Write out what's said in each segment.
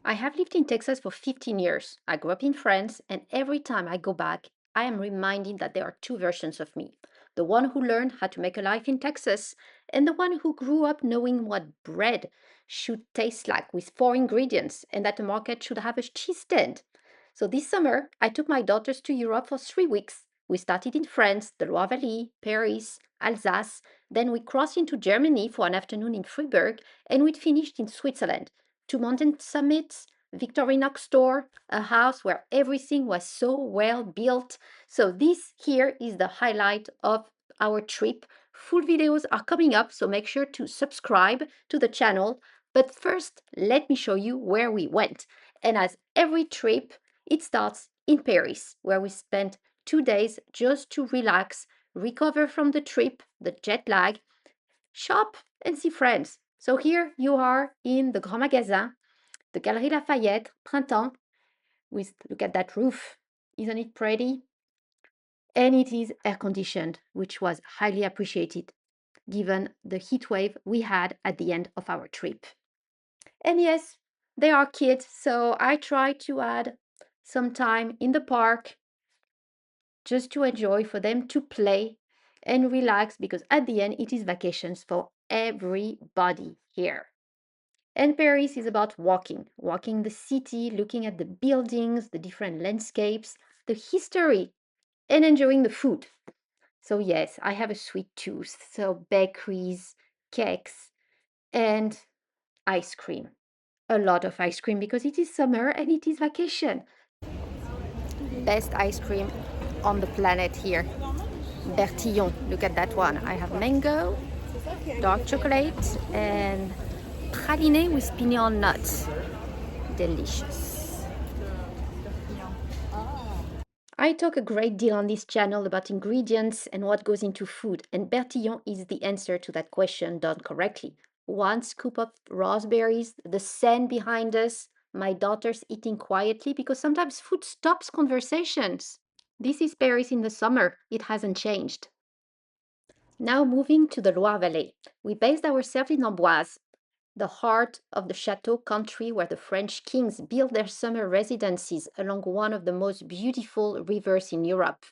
I have lived in Texas for 15 years. I grew up in France, and every time I go back, I am reminded that there are two versions of me: the one who learned how to make a life in Texas, and the one who grew up knowing what bread should taste like with four ingredients, and that the market should have a cheese stand. So this summer, I took my daughters to Europe for 3 weeks. We started in France, the Loire Valley, Paris, Alsace, then we crossed into Germany for an afternoon in Freiburg, and we finished in Switzerland. Two mountain summits, Victorinox store, a house where everything was so well built. So this here is the highlight of our trip. Full videos are coming up, so make sure to subscribe to the channel. But first, let me show you where we went. And as every trip, it starts in Paris, where we spent 2 days just to relax, recover from the trip, the jet lag, shop, and see friends. So here you are in the Grand Magasin, the Galerie Lafayette, Printemps, with look at that roof. Isn't it pretty? And it is air conditioned, which was highly appreciated given the heat wave we had at the end of our trip. And yes, they are kids, so I try to add some time in the park just to enjoy, for them to play and relax, because at the end it is vacations for everybody here. And Paris is about walking the city, looking at the buildings, the different landscapes, the history, and enjoying the food. So, yes, I have a sweet tooth. So, bakeries, cakes, and ice cream. A lot of ice cream because it is summer and it is vacation. Best ice cream on the planet here. Bertillon, look at that one. I have mango, dark chocolate, and praliné with pignon nuts. Delicious. I talk a great deal on this channel about ingredients and what goes into food, and Bertillon is the answer to that question done correctly. One scoop of raspberries, the Seine behind us, my daughters eating quietly because sometimes food stops conversations. This is Paris in the summer, it hasn't changed. Now moving to the Loire Valley. We based ourselves in Amboise, the heart of the chateau country where the French kings built their summer residences along one of the most beautiful rivers in Europe,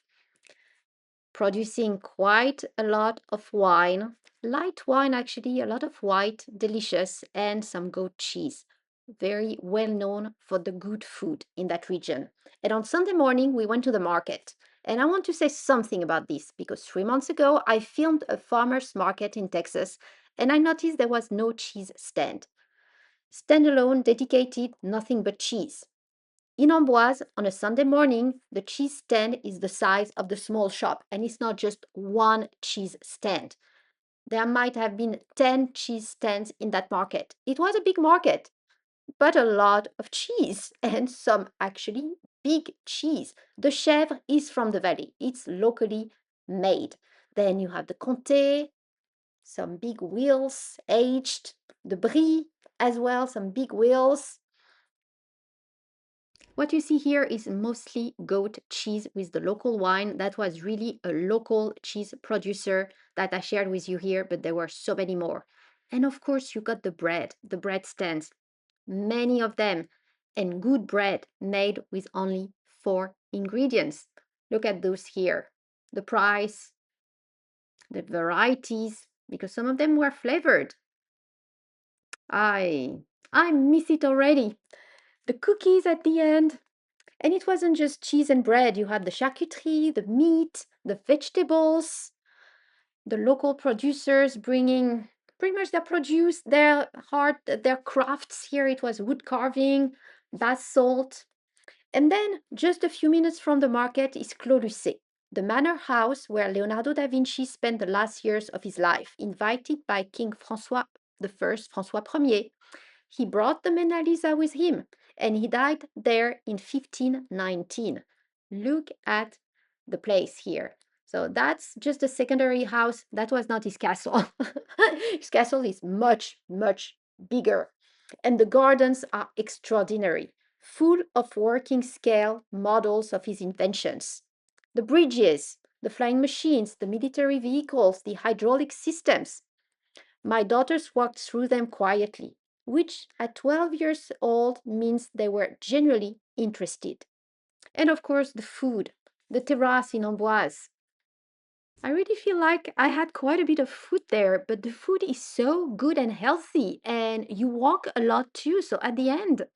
producing quite a lot of wine, light wine actually, a lot of white, delicious, and some goat cheese. Very well known for the good food in that region. And on Sunday morning, we went to the market. And I want to say something about this because 3 months ago, I filmed a farmer's market in Texas and I noticed there was no cheese stand. Standalone, dedicated, nothing but cheese. In Amboise, on a Sunday morning, the cheese stand is the size of the small shop, and it's not just one cheese stand. There might have been 10 cheese stands in that market. It was a big market, but a lot of cheese, and some actually big cheese. The chèvre is from the valley, it's locally made. Then you have the comté, some big wheels, aged, the brie as well, some big wheels. What you see here is mostly goat cheese with the local wine. That was really a local cheese producer that I shared with you here, but there were so many more. And of course, you got the bread stands, many of them, and good bread made with only 4 ingredients. Look at those here. The price, the varieties, because some of them were flavored. I I miss it already. The cookies at the end. And it wasn't just cheese and bread. You had the charcuterie, the meat, the vegetables, the local producers bringing pretty much their produce, their heart, their crafts. Here it was wood carving, bath salt. And then just a few minutes from the market is Clos Lucé, the manor house where Leonardo da Vinci spent the last years of his life, invited by King François I, François Ier. He brought the Mona Lisa with him, and he died there in 1519. Look at the place here. So that's just a secondary house. That was not his castle. His castle is much, much bigger. And the gardens are extraordinary, full of working scale models of his inventions. The bridges, the flying machines, the military vehicles, the hydraulic systems. My daughters walked through them quietly. which at 12 years old means they were genuinely interested. And of course, the food, the terrace in Amboise. I really feel like I had quite a bit of food there, but the food is so good and healthy, and you walk a lot too. So at the end,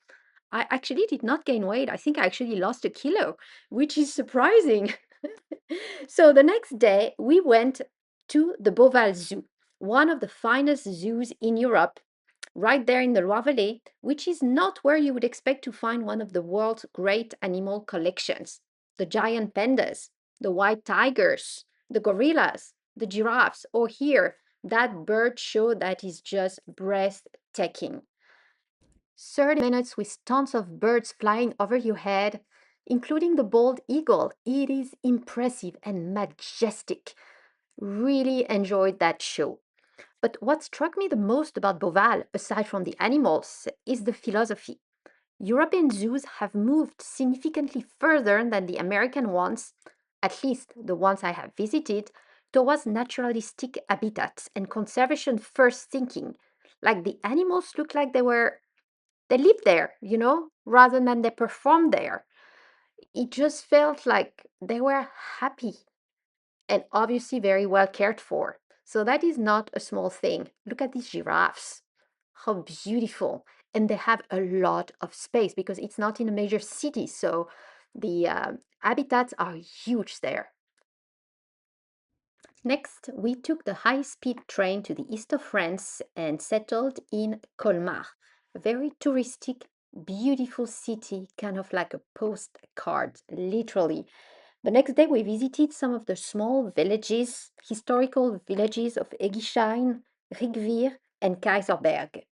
I actually did not gain weight. I think I actually lost a kilo, which is surprising. So the next day, we went to the Beauval Zoo, one of the finest zoos in Europe, right there in the Loire Valley, which is not where you would expect to find one of the world's great animal collections. The giant pandas, the white tigers, the gorillas, the giraffes, or here, that bird show that is just breathtaking. 30 minutes with tons of birds flying over your head, including the bald eagle. It is impressive and majestic. Really enjoyed that show. But what struck me the most about Beauval, aside from the animals, is the philosophy. European zoos have moved significantly further than the American ones, at least the ones I have visited, towards naturalistic habitats and conservation first thinking. Like the animals look like they live there, rather than they perform there. It just felt like they were happy and obviously very well cared for. So that is not a small thing. Look at these giraffes. How beautiful. And they have a lot of space because it's not in a major city. So the habitats are huge there. Next, we took the high-speed train to the east of France and settled in Colmar, a very touristic, beautiful city, kind of like a postcard, literally. The next day, we visited some of the small villages, historical villages of Eguisheim, Rigvir, and Kaiserberg.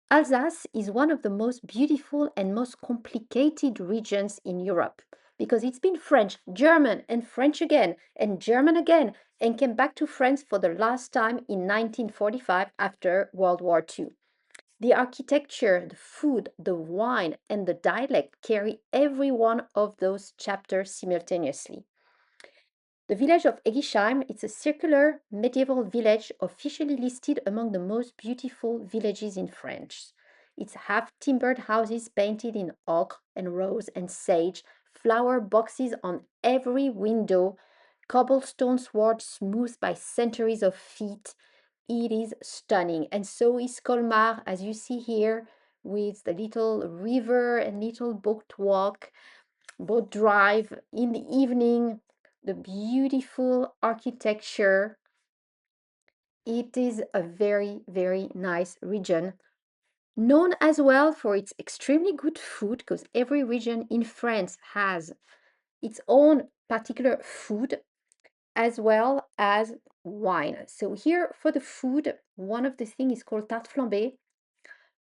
Alsace is one of the most beautiful and most complicated regions in Europe because it's been French, German, and French again, and German again, and came back to France for the last time in 1945 after World War II. The architecture, the food, the wine, and the dialect carry every one of those chapters simultaneously. The village of Eguisheim is a circular medieval village officially listed among the most beautiful villages in France. It's half timbered houses painted in oak and rose and sage, flower boxes on every window, cobblestone sward smoothed by centuries of feet. It is stunning. And so is Colmar, as you see here, with the little river and little boat walk, boat drive in the evening, the beautiful architecture. It is a very, very nice region, known as well for its extremely good food, because every region in France has its own particular food as well as wine. So here for the food, one of the things is called tarte flambée,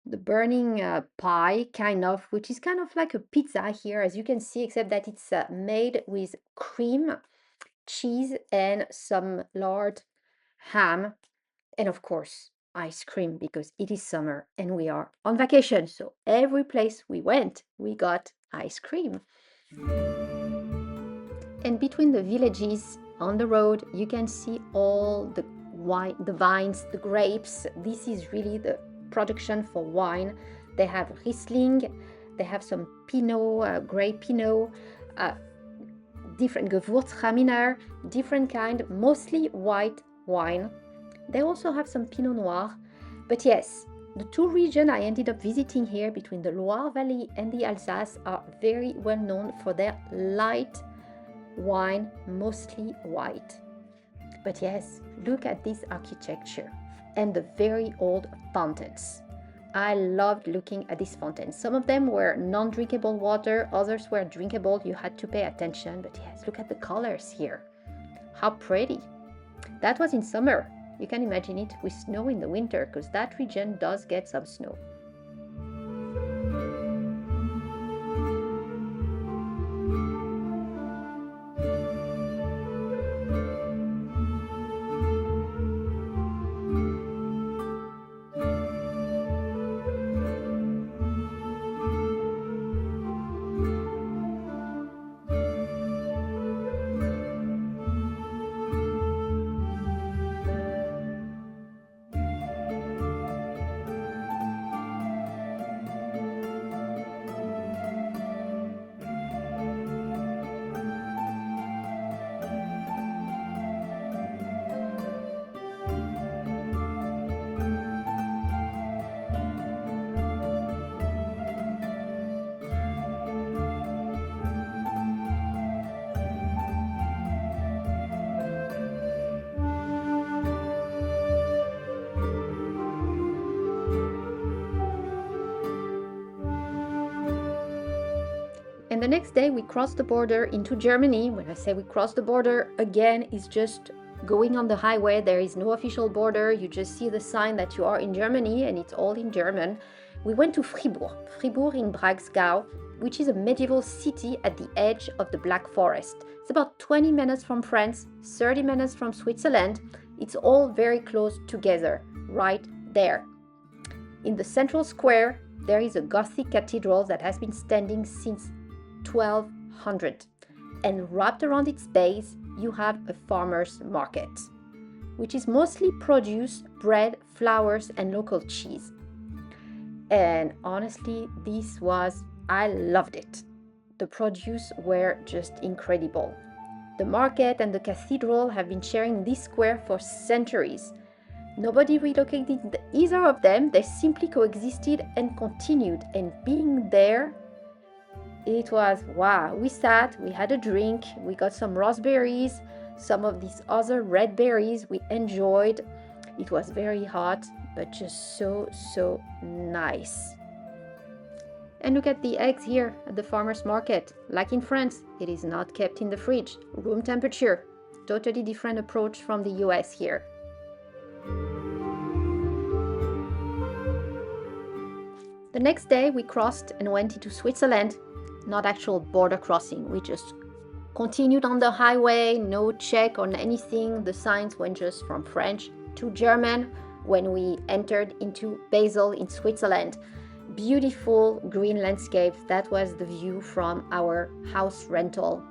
the burning pie kind of, which is kind of like a pizza here, as you can see, except that it's made with cream, cheese, and some lard, ham, and of course ice cream, because it is summer and we are on vacation, so every place we went we got ice cream. And between the villages on the road you can see all the wine, the vines, the grapes. This is really the production for wine. They have Riesling, they have some Pinot, grey Pinot, uh, different Gewürztraminer, different kind, mostly white wine. They also have some Pinot Noir. But yes, the two regions I ended up visiting here between the Loire Valley and the Alsace are very well known for their light wine, mostly white. But yes, look at this architecture and the very old fountains. I loved looking at these fountains. Some of them were non-drinkable water, others were drinkable. You had to pay attention. But yes, look at the colors here. How pretty. That was in summer. You can imagine it with snow in the winter, because that region does get some snow. And the next day we crossed the border into Germany. When I say we crossed the border, again, it's just going on the highway. There is no official border. You just see the sign that you are in Germany and it's all in German. We went to Freiburg in Breisgau, which is a medieval city at the edge of the Black Forest. It's about 20 minutes from France, 30 minutes from Switzerland. It's all very close together, right there. In the central square, there is a Gothic cathedral that has been standing since 1200. And wrapped around its base, you have a farmer's market, which is mostly produce, bread, flowers, and local cheese. And honestly, I loved it. The produce were just incredible. The market and the cathedral have been sharing this square for centuries. Nobody relocated either of them, they simply coexisted and continued. And being there, it was wow. We sat, we had a drink, we got some raspberries, some of these other red berries we enjoyed. It was very hot, but just so nice. And look at the eggs here at the farmer's market. Like in France, it is not kept in the fridge, room temperature. Totally different approach from the US here. The next day we crossed and went into Switzerland. Not actual border crossing, we just continued on the highway, no check on anything. The signs went just from French to German when we entered into Basel in Switzerland. Beautiful green landscapes. That was the view from our house rental.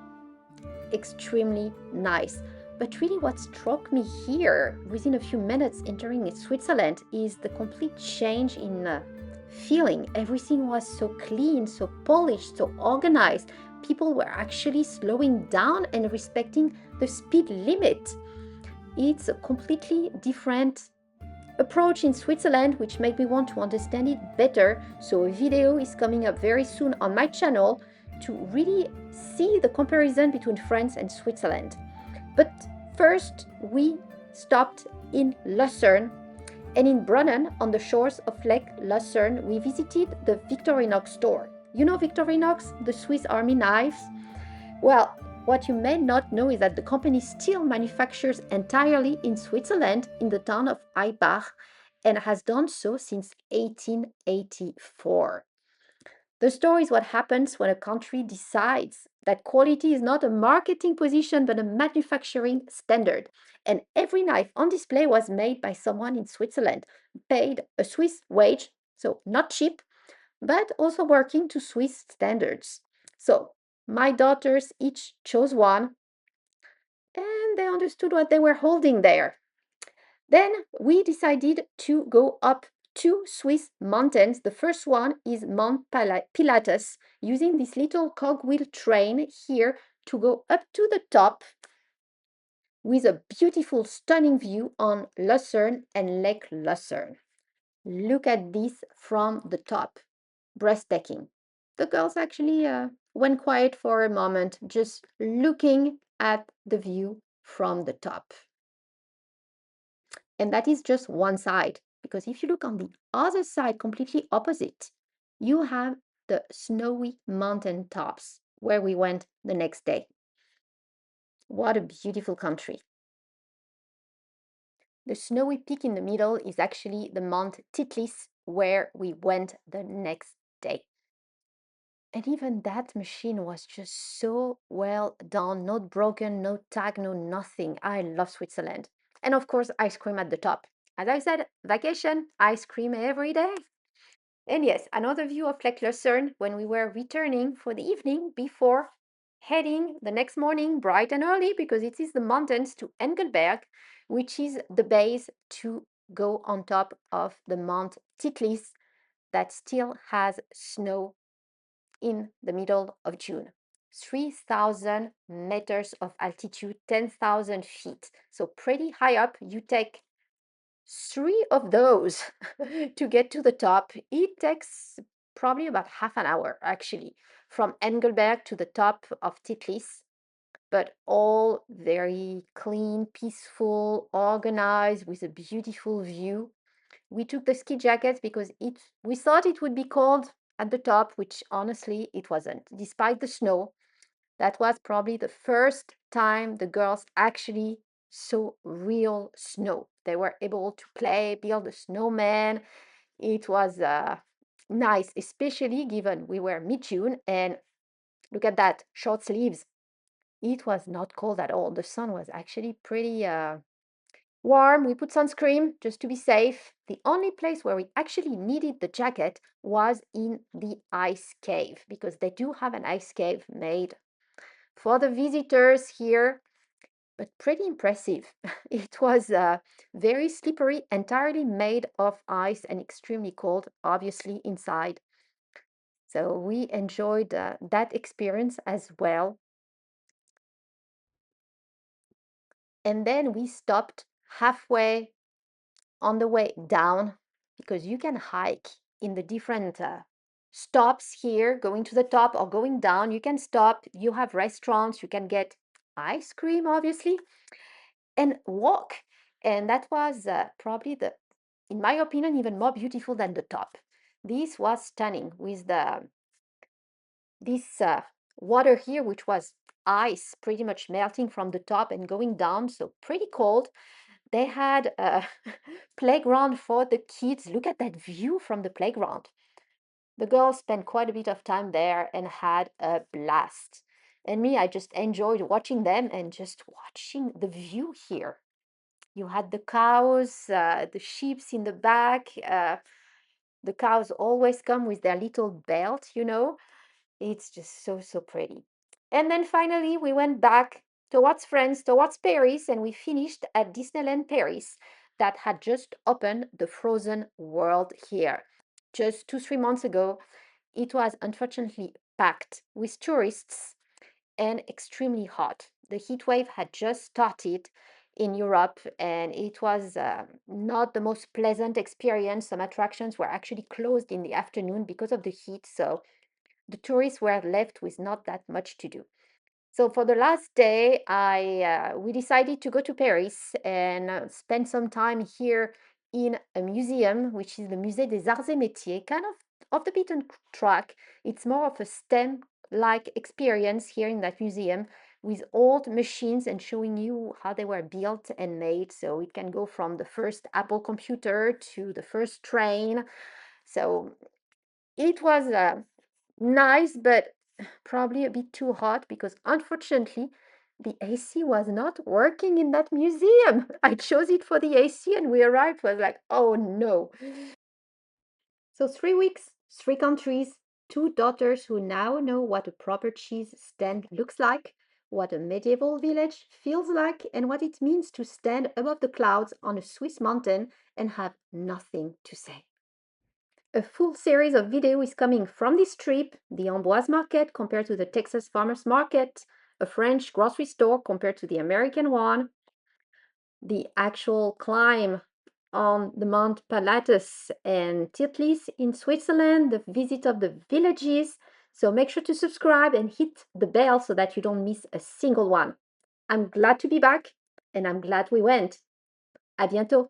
Extremely nice. But really what struck me here within a few minutes entering Switzerland is the complete change in feeling. Everything was so clean, so polished, so organized. People were actually slowing down and respecting the speed limit. It's a completely different approach in Switzerland, which made me want to understand it better. So a video is coming up very soon on my channel to really see the comparison between France and Switzerland. But first, we stopped in Lucerne, and in Brunnen, on the shores of Lake Lucerne, we visited the Victorinox store. You know Victorinox, the Swiss Army knives? Well, what you may not know is that the company still manufactures entirely in Switzerland in the town of Eibach and has done so since 1884. The story is what happens when a country decides that quality is not a marketing position but a manufacturing standard. And every knife on display was made by someone in Switzerland, paid a Swiss wage, so not cheap, but also working to Swiss standards. So my daughters each chose one, and they understood what they were holding there. Then we decided to go up two Swiss mountains. The first one is Mount Pilatus, using this little cogwheel train here to go up to the top with a beautiful, stunning view on Lucerne and Lake Lucerne. Look at this from the top. Breathtaking. The girls actually went quiet for a moment, just looking at the view from the top. And that is just one side, because if you look on the other side, completely opposite, you have the snowy mountain tops where we went the next day. What a beautiful country. The snowy peak in the middle is actually the Mount Titlis, where we went the next day. And even that machine was just so well done, not broken, no tag, no nothing. I love Switzerland. And of course, ice cream at the top. As I said, vacation, ice cream every day. And yes, another view of Lake Lucerne when we were returning for the evening before heading the next morning bright and early, because it is the mountains, to Engelberg, which is the base to go on top of the Mount Titlis that still has snow in the middle of June. 3,000 meters of altitude, 10,000 feet. So pretty high up. You take 3 of those to get to the top. It takes probably about half an hour, actually, from Engelberg to the top of Titlis, but all very clean, peaceful, organized, with a beautiful view. We took the ski jackets because we thought it would be cold at the top, which honestly it wasn't. Despite the snow, that was probably the first time the girls actually saw real snow. They were able to play, build a snowman. It was nice, especially given we were mid-June and look at that, short sleeves. It was not cold at all. The sun was actually pretty warm. We put sunscreen just to be safe. The only place where we actually needed the jacket was in the ice cave because they do have an ice cave made for the visitors here, but pretty impressive. It was very slippery, entirely made of ice and extremely cold, obviously inside. So we enjoyed that experience as well. And then we stopped halfway on the way down because you can hike in the different stops here, going to the top or going down. You can stop, you have restaurants, you can get ice cream, obviously, and walk. And that was probably in my opinion, even more beautiful than the top. This was stunning with this water here, which was ice pretty much melting from the top and going down, so pretty cold. They had a playground for the kids. Look at that view from the playground. The girls spent quite a bit of time there and had a blast. And me, I just enjoyed watching them and just watching the view here. You had the cows, the sheep in the back. The cows always come with their little belt, you know. It's just so, so pretty. And then finally, we went back towards France, towards Paris, and we finished at Disneyland Paris that had just opened the frozen world here. Just 2, 3 months ago, it was unfortunately packed with tourists and extremely hot. The heat wave had just started in Europe and it was not the most pleasant experience. Some attractions were actually closed in the afternoon because of the heat, so the tourists were left with not that much to do. So for the last day, we decided to go to Paris and spend some time here in a museum, which is the Musée des Arts et Métiers, kind of the beaten track. It's more of a STEM-like experience here in that museum with old machines and showing you how they were built and made. So it can go from the first Apple computer to the first train. So it was nice, but probably a bit too hot because unfortunately the AC was not working in that museum. I chose it for the AC and we arrived was like, oh no. So 3 weeks, 3 countries, 2 daughters who now know what a proper cheese stand looks like, what a medieval village feels like, and what it means to stand above the clouds on a Swiss mountain and have nothing to say. A full series of video is coming from this trip, the Amboise market compared to the Texas farmers market, a French grocery store compared to the American one, the actual climb on the Mount Pilatus and Titlis in Switzerland, the visit of the villages. So make sure to subscribe and hit the bell so that you don't miss a single one. I'm glad to be back and I'm glad we went. À bientôt.